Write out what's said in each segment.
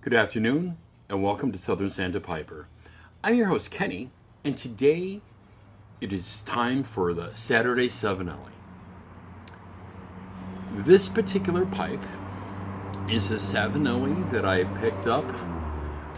Good afternoon, and welcome to Southern Santa Piper. I'm your host, Kenny, and today it is time for the Saturday Savinelli. This particular pipe is a Savinelli that I picked up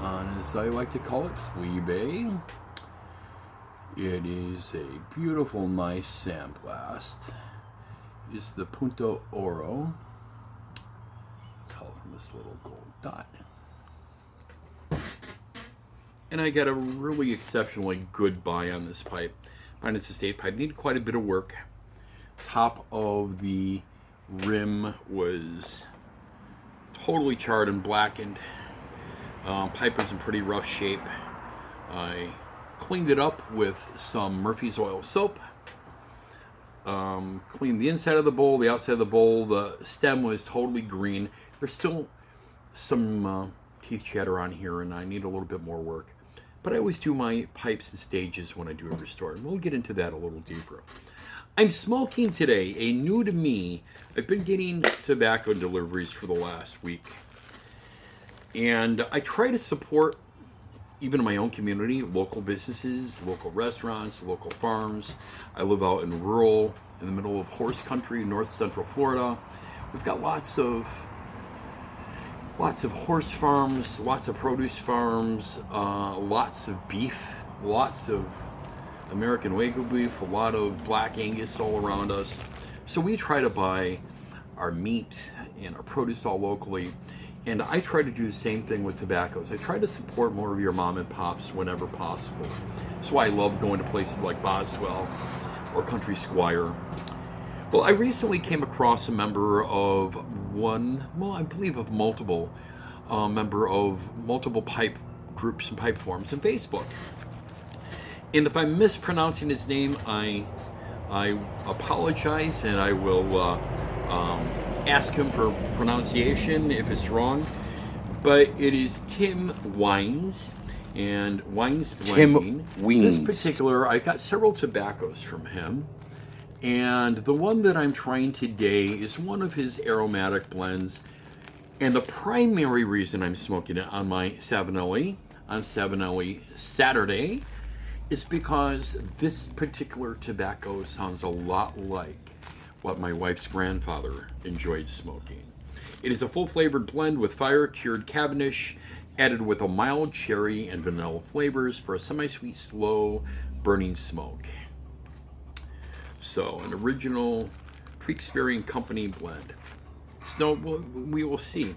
on, as I like to call it, Fleabay. It is a beautiful, nice sandblast. It's the Punto Oro. Tell from this little gold dot. And I got a really exceptionally good buy on this pipe. Mine is a state pipe. Needed quite a bit of work. Top of the rim was totally charred and blackened. Pipe was in pretty rough shape. I cleaned it up with some Murphy's oil soap. Cleaned the inside of the bowl, the outside of the bowl. The stem was totally green. There's still some teeth chatter on here, and I need a little bit more work. But I always do my pipes in stages when I do a restore, and we'll get into that a little deeper. I'm smoking today, a new to me. I've been getting tobacco deliveries for the last week, and I try to support, even in my own community, local businesses, local restaurants, local farms. I live out in the middle of horse country, north central Florida. We've got lots of horse farms, lots of produce farms, lots of beef, lots of American Wagyu beef, a lot of Black Angus all around us. So we try to buy our meat and our produce all locally. And I try to do the same thing with tobaccos. I try to support more of your mom and pops whenever possible. That's why I love going to places like Boswell or Country Squire. Well, I recently came across a member of multiple pipe groups and pipe forums on Facebook. And if I'm mispronouncing his name, I apologize, and I will ask him for pronunciation if it's wrong. But it is Tim Weins and Weins Blending. This particular, I got several tobaccos from him. And the one that I'm trying today is one of his aromatic blends. And the primary reason I'm smoking it on my Savinelli, on Savinelli Saturday, is because this particular tobacco sounds a lot like what my wife's grandfather enjoyed smoking. It is a full-flavored blend with fire-cured Cavendish, added with a mild cherry and vanilla flavors for a semi-sweet, slow-burning smoke. So, an original Tewksbury and Company blend. So, we will see.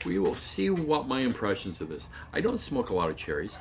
We will see what my impressions of this. I don't smoke a lot of cherries.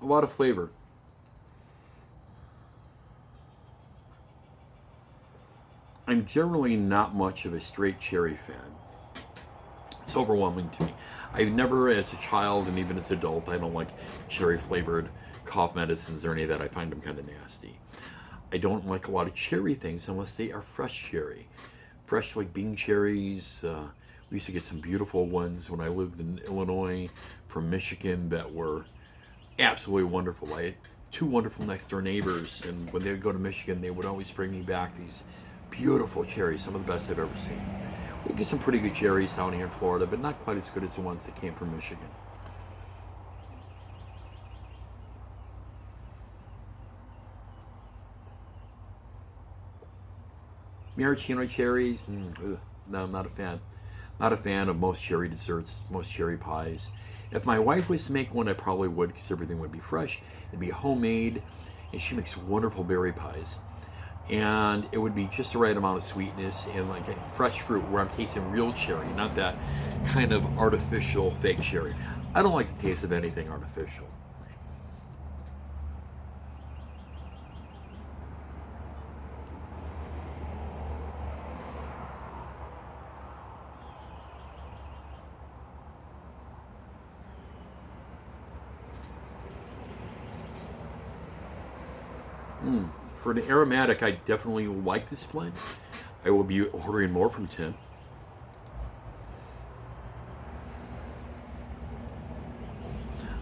A lot of flavor. I'm generally not much of a straight cherry fan. It's overwhelming to me. I've never, as a child and even as an adult, I don't like cherry flavored cough medicines or any of that. I find them kind of nasty. I don't like a lot of cherry things unless they are fresh cherry. Fresh, like Bing cherries. We used to get some beautiful ones when I lived in Illinois from Michigan that were absolutely wonderful. I had two wonderful next door neighbors, and when they would go to Michigan, they would always bring me back these beautiful cherries, some of the best I've ever seen. We get some pretty good cherries down here in Florida, but not quite as good as the ones that came from Michigan. Maraschino cherries, no, I'm not a fan. Not a fan of most cherry desserts, most cherry pies. If my wife was to make one, I probably would, because everything would be fresh. It'd be homemade, and she makes wonderful berry pies. And it would be just the right amount of sweetness and like a fresh fruit where I'm tasting real cherry, not that kind of artificial fake cherry. I don't like the taste of anything artificial. For an aromatic, I definitely like this blend. I will be ordering more from Tim.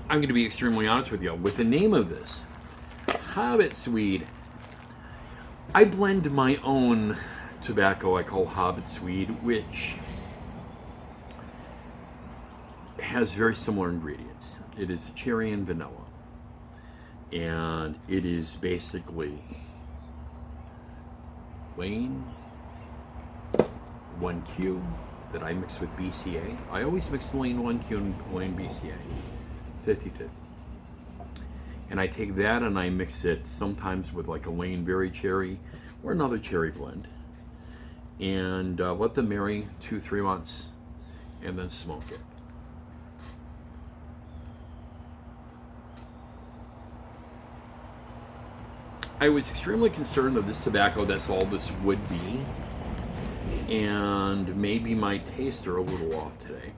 I'm going to be extremely honest with you. With the name of this, Hobbit Swede, I blend my own tobacco I call Hobbit Swede, which has very similar ingredients. It is cherry and vanilla. And it is basically Wein 1Q that I mix with BCA. I always mix Wein 1Q and Wein BCA, 50-50. And I take that and I mix it sometimes with like a Wein Berry Cherry or another cherry blend. And let them marry 2-3 months and then smoke it. I was extremely concerned that this tobacco, that's all this would be. And maybe my tastes are a little off today.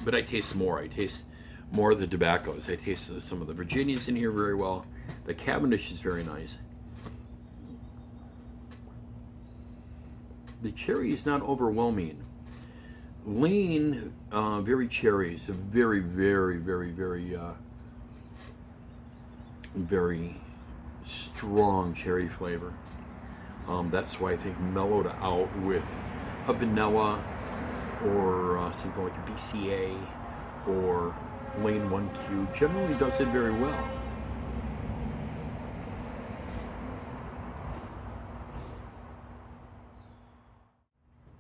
But I taste more. I taste more of the tobaccos. I taste some of the Virginias in here very well. The Cavendish is very nice. The cherry is not overwhelming. Lean, very cherry. It's a very, very, very, very, very strong cherry flavor. That's why I think mellowed out with a vanilla or something like a BCA or Lane 1Q generally does it very well.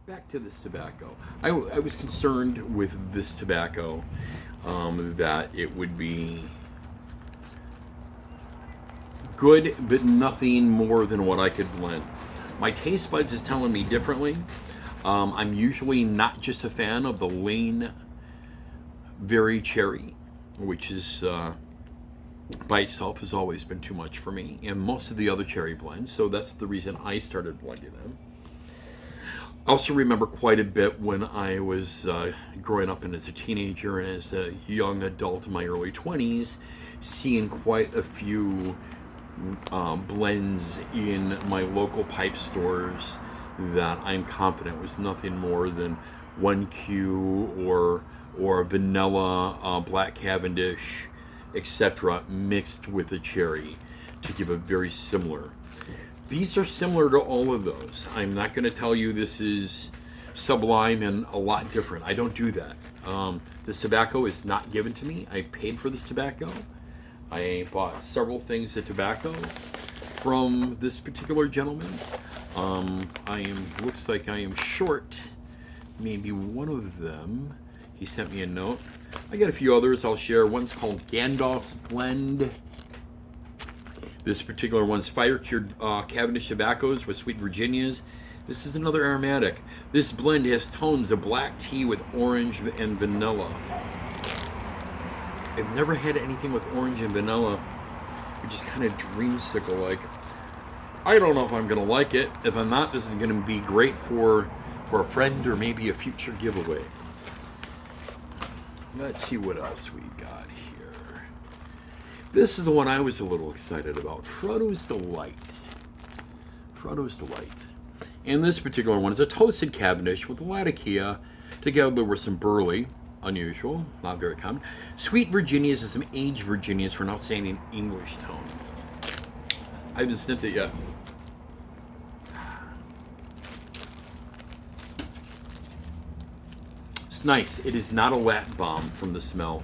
Back to this tobacco. I was concerned with this tobacco that it would be good, but nothing more than what I could blend. My taste buds is telling me differently. I'm usually not just a fan of the Wein Berry Cherry, which is by itself has always been too much for me, and most of the other cherry blends, so that's the reason I started blending them. I also remember quite a bit when I was growing up and as a teenager and as a young adult in my early 20s, seeing quite a few blends in my local pipe stores that I'm confident was nothing more than 1Q or vanilla, black Cavendish, etc., mixed with a cherry to give a very similar. These are similar to all of those. I'm not going to tell you this is sublime and a lot different. I don't do that. This tobacco is not given to me. I paid for this tobacco. I bought several things of tobacco from this particular gentleman. Looks like I am short maybe one of them. He sent me a note. I got a few others I'll share. One's called Gandalf's Blend. This particular one's fire-cured Cavendish tobaccos with sweet Virginias. This is another aromatic. This blend has tones of black tea with orange and vanilla. I've never had anything with orange and vanilla, which is kind of dreamsicle-like. I don't know if I'm going to like it. If I'm not, this is going to be great for a friend or maybe a future giveaway. Let's see what else we got here. This is the one I was a little excited about. Frodo's Delight. Frodo's Delight. And this particular one is a toasted Cavendish with Latakia together with some burley. Unusual, not very common. Sweet Virginias and some aged Virginias for an outstanding English tone. I haven't sniffed it yet. It's nice. It is not a lat bomb from the smell.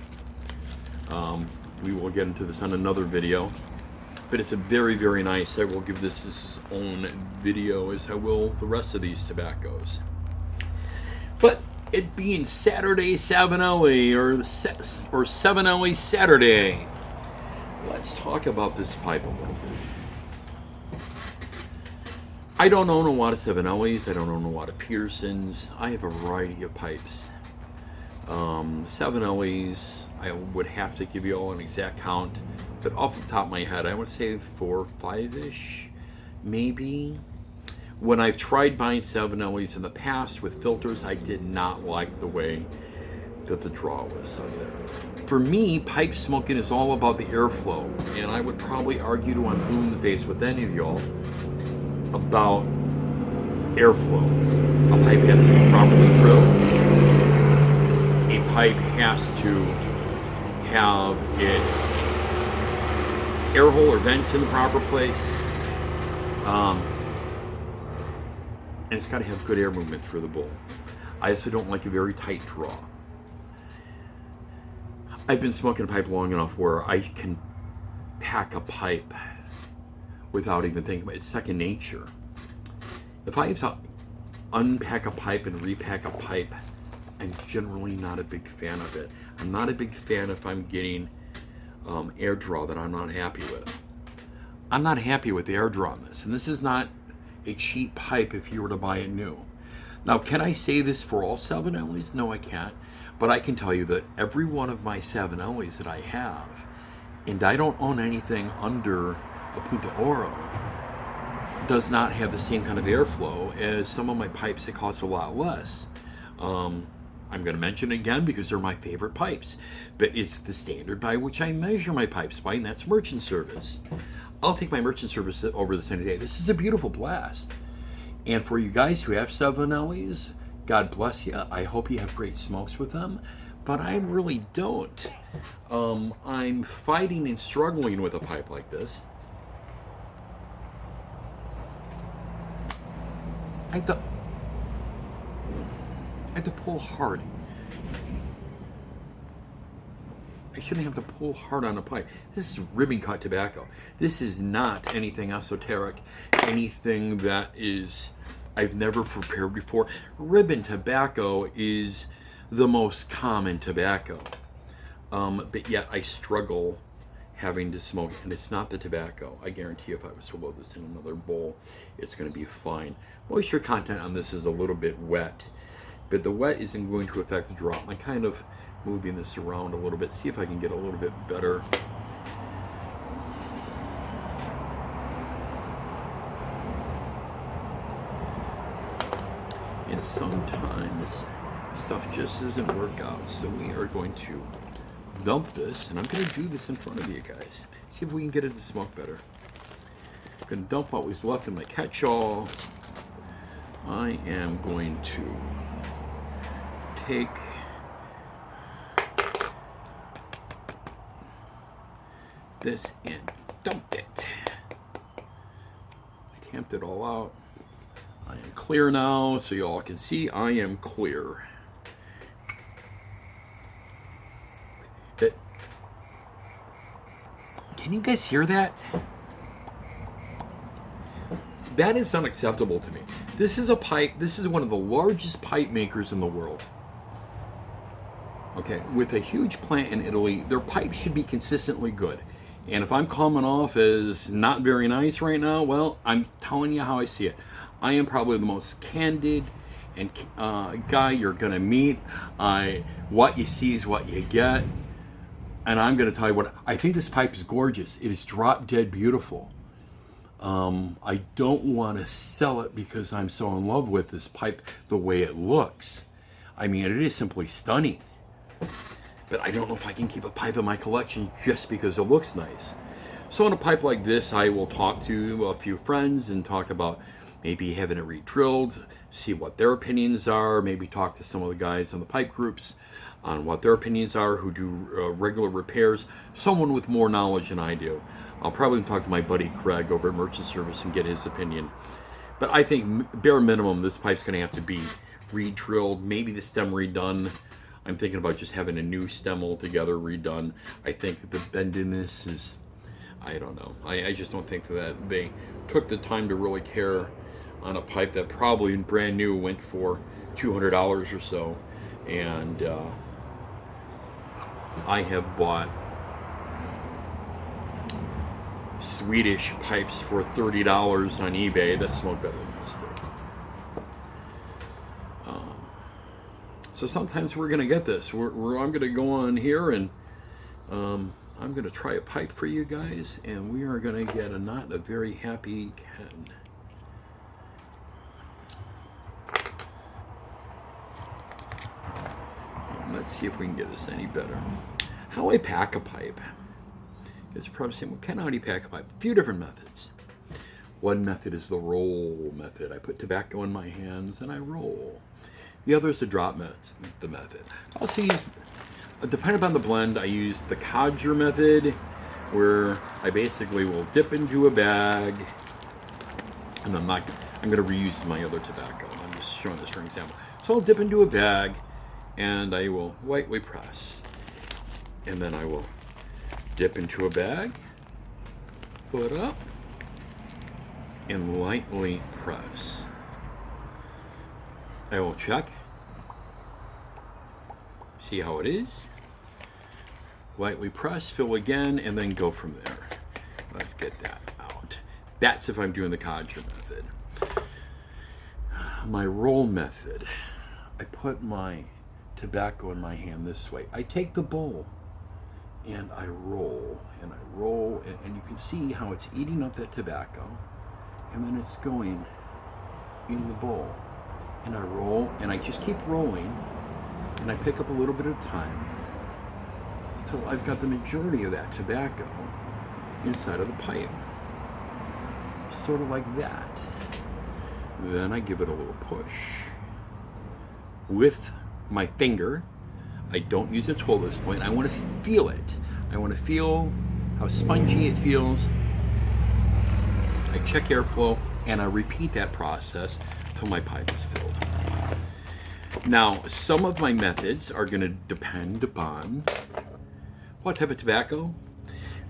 We will get into this on another video. But it's a very, very nice. I will give this its own video as I will the rest of these tobaccos. But it being Saturday Savinelli or Savinelli Saturday, let's talk about this pipe a little bit. I don't own a lot of Savinellis. I don't own a lot of Petersons. I have a variety of pipes. Savinellis, I would have to give you all an exact count, but off the top of my head, I would say 4 or 5-ish, maybe. When I've tried buying Savinellis in the past with filters, I did not like the way that the draw was out there. For me, pipe smoking is all about the airflow, and I would probably argue to I'm blue in the face with any of y'all about airflow. A pipe has to be properly drilled. A pipe has to have its air hole or vent in the proper place. And it's got to have good air movement through the bowl. I also don't like a very tight draw. I've been smoking a pipe long enough where I can pack a pipe without even thinking about it. It's second nature. If I have to unpack a pipe and repack a pipe, I'm generally not a big fan of it. I'm not a big fan if I'm getting air draw that I'm not happy with. I'm not happy with the air draw on this, and this is not a cheap pipe if you were to buy it new. Now, can I say this for all Savinellis? No, I can't. But I can tell you that every one of my Savinellis that I have, and I don't own anything under a Punto Oro, does not have the same kind of airflow as some of my pipes that cost a lot less. I'm going to mention it again because they're my favorite pipes, but it's the standard by which I measure my pipes by, and that's merchant service. I'll take my merchant service over this any day. This is a beautiful blast. And for you guys who have Savinellis, God bless you. I hope you have great smokes with them, but I really don't. I'm fighting and struggling with a pipe like this. I have to pull hard. I shouldn't have to pull hard on a pipe. This is ribbon cut tobacco. This is not anything esoteric, anything that is I've never prepared before. Ribbon tobacco is the most common tobacco, but yet I struggle having to smoke, and it's not the tobacco. I guarantee if I was to load this in another bowl, it's going to be fine. Moisture content on this is a little bit wet, but the wet isn't going to affect the drop. I'm kind of moving this around a little bit, see if I can get a little bit better. And sometimes stuff just doesn't work out, so we are going to dump this, and I'm going to do this in front of you guys. See if we can get it to smoke better. I'm going to dump what was left in my catch-all. I am going to take this and dump it. I tamped it all out. I am clear now, so you all can see I am clear. Can you guys hear that? That is unacceptable to me. This is a pipe, this is one of the largest pipe makers in the world. Okay, with a huge plant in Italy, their pipes should be consistently good. And if I'm coming off as not very nice right now, well, I'm telling you how I see it. I am probably the most candid and guy you're going to meet. What you see is what you get. And I'm going to tell you what, I think this pipe is gorgeous. It is drop dead beautiful. I don't want to sell it because I'm so in love with this pipe, the way it looks. I mean, it is simply stunning. But I don't know if I can keep a pipe in my collection just because it looks nice. So in a pipe like this, I will talk to a few friends and talk about maybe having it re-drilled, see what their opinions are, maybe talk to some of the guys on the pipe groups on what their opinions are who do regular repairs, someone with more knowledge than I do. I'll probably talk to my buddy Craig over at Merchant Service and get his opinion. But I think bare minimum, this pipe's going to have to be re-drilled, maybe the stem redone. I'm thinking about just having a new stem altogether redone. I think that the bendiness is, I don't know. I just don't think that they took the time to really care on a pipe that probably brand new went for $200 or so. And I have bought Swedish pipes for $30 on eBay that smoke better than this thing. So sometimes we're going to get this. I'm going to go on here and I'm going to try a pipe for you guys, and we are going to get not a very happy Ken. Let's see if we can get this any better. How I pack a pipe. Because you're probably saying, well, how do you pack a pipe? A few different methods. One method is the roll method. I put tobacco in my hands and I roll. The other is the drop method. I also use, depending upon the blend, I use the codger method, where I basically will dip into a bag, and I'm going to reuse my other tobacco. I'm just showing this for an example. So I'll dip into a bag, and I will lightly press. And then I will dip into a bag, put up, and lightly press. I will check. See how it is. Lightly press, fill again, and then go from there. Let's get that out. That's if I'm doing the codger method. My roll method. I put my tobacco in my hand this way. I take the bowl and I roll and I roll, and you can see how it's eating up that tobacco, and then it's going in the bowl. And I roll, and I just keep rolling, and I pick up a little bit of time until I've got the majority of that tobacco inside of the pipe. Sort of like that. Then I give it a little push with my finger. I don't use a tool at this point. I want to feel it. I want to feel how spongy it feels. I check airflow, and I repeat that process till my pipe is filled. Now, some of my methods are going to depend upon what type of tobacco,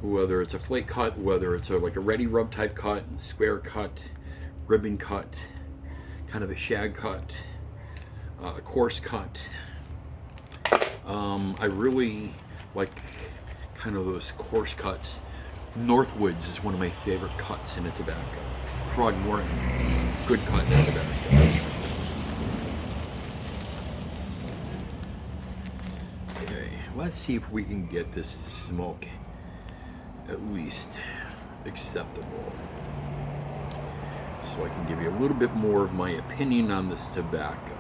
whether it's a flake cut, whether it's like a ready rub type cut, square cut, ribbon cut, kind of a shag cut, a coarse cut. I really like kind of those coarse cuts. Northwoods is one of my favorite cuts in a tobacco. Throgmorton, good cut in a tobacco. Okay, let's see if we can get this to smoke at least acceptable. So I can give you a little bit more of my opinion on this tobacco.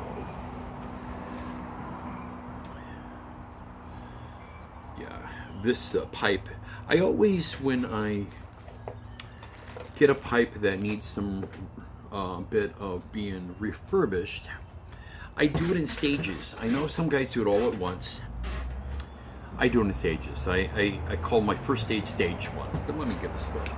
This pipe, I always, when I get a pipe that needs some bit of being refurbished, I do it in stages. I know some guys do it all at once. I do it in stages. I call my first stage stage one, but let me get this lit.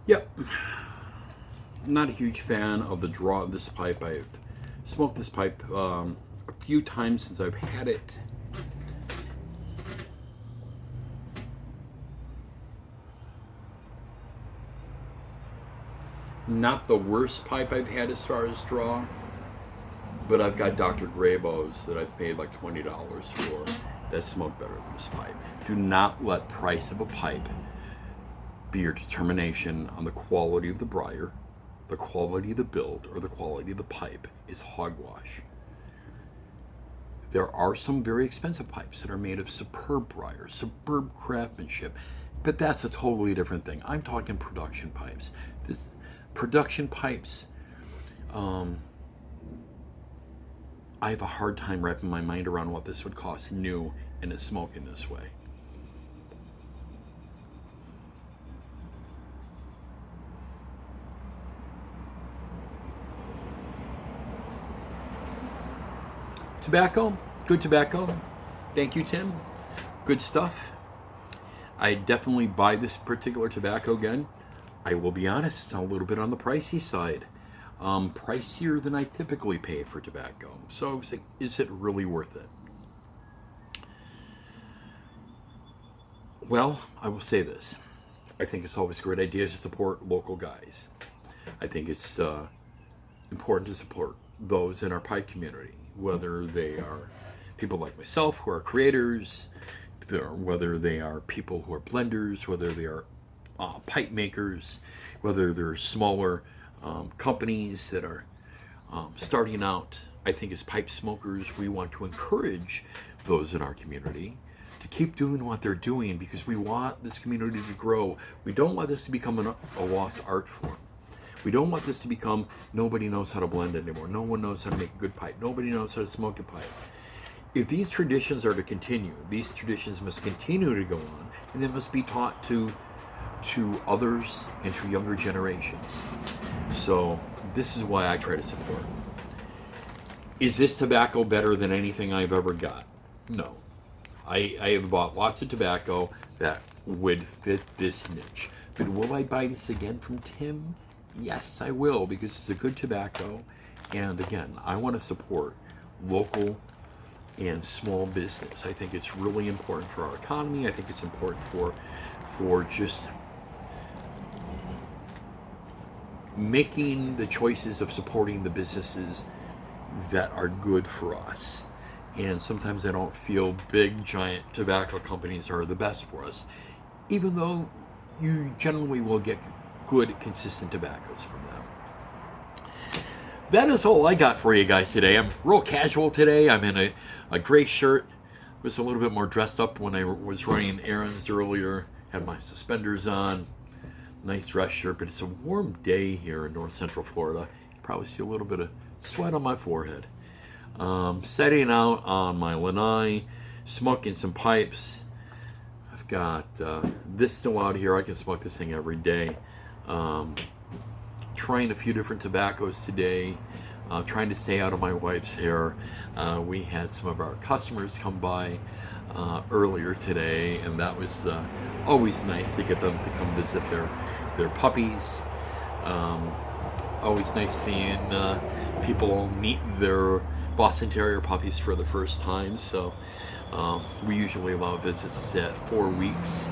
Yep, not a huge fan of the draw of this pipe. I've smoked this pipe a few times since I've had it. Not the worst pipe I've had as far as draw, but I've got Dr. Grabos that I've paid like $20 for that smoke better than this pipe. Do not let price of a pipe be your determination on the quality of the briar, the quality of the build, or the quality of the pipe. Is hogwash. There are some very expensive pipes that are made of superb briar, superb craftsmanship, but that's a totally different thing. I'm talking production pipes. This production pipes, I have a hard time wrapping my mind around what this would cost new and to smoke in this way. Tobacco, good tobacco. Thank you, Tim. Good stuff. I definitely buy this particular tobacco again. I will be honest, it's a little bit on the pricey side. Pricier than I typically pay for tobacco. So I was like, is it really worth it? Well, I will say this. I think it's always a great idea to support local guys. I think it's important to support those in our pipe community, whether they are people like myself who are creators, whether they are people who are blenders, whether they are pipe makers, whether they're smaller companies that are starting out. I think as pipe smokers, we want to encourage those in our community to keep doing what they're doing because we want this community to grow. We don't want this to become a lost art form. We don't want this to become nobody knows how to blend anymore. No one knows how to make a good pipe. Nobody knows how to smoke a pipe. If these traditions are to continue, these traditions must continue to go on, and they must be taught to others and to younger generations. So this is why I try to support. Is this tobacco better than anything I've ever got? No. I have bought lots of tobacco that would fit this niche. But will I buy this again from Tim? Yes, I will, because it's a good tobacco. And again, I want to support local and small business. I think it's really important for our economy. I think it's important for just making the choices of supporting the businesses that are good for us. And sometimes I don't feel big, giant tobacco companies are the best for us, even though you generally will get good, consistent tobaccos from them. That is all I got for you guys today. I'm real casual today. I'm in a gray shirt. Was a little bit more dressed up when I was running errands earlier. Had my suspenders on. Nice dress shirt, but it's a warm day here in north central Florida. You probably see a little bit of sweat on my forehead. Setting out on my lanai, smoking some pipes. I've got this still out here. I can smoke this thing every day. Trying a few different tobaccos today. Trying to stay out of my wife's hair. We had some of our customers come by earlier today, and that was always nice to get them to come visit their puppies. Always nice seeing people meet their Boston Terrier puppies for the first time. So we usually allow visits at 4 weeks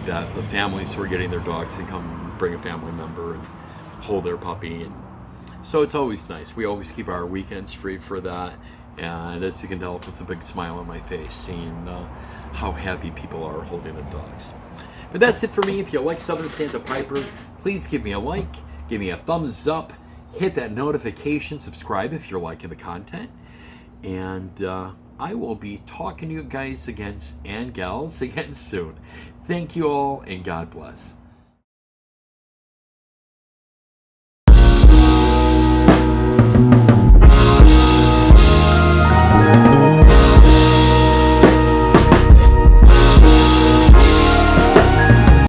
that the families who are getting their dogs can come bring a family member and hold their puppy. And so it's always nice. We always keep our weekends free for that. And as you can tell, it's a big smile on my face seeing how happy people are holding their dogs. But that's it for me. If you like Southern Santa Piper, please give me a like, give me a thumbs up, hit that notification, subscribe if you're liking the content. And I will be talking to you guys again and gals again soon. Thank you all, and God bless.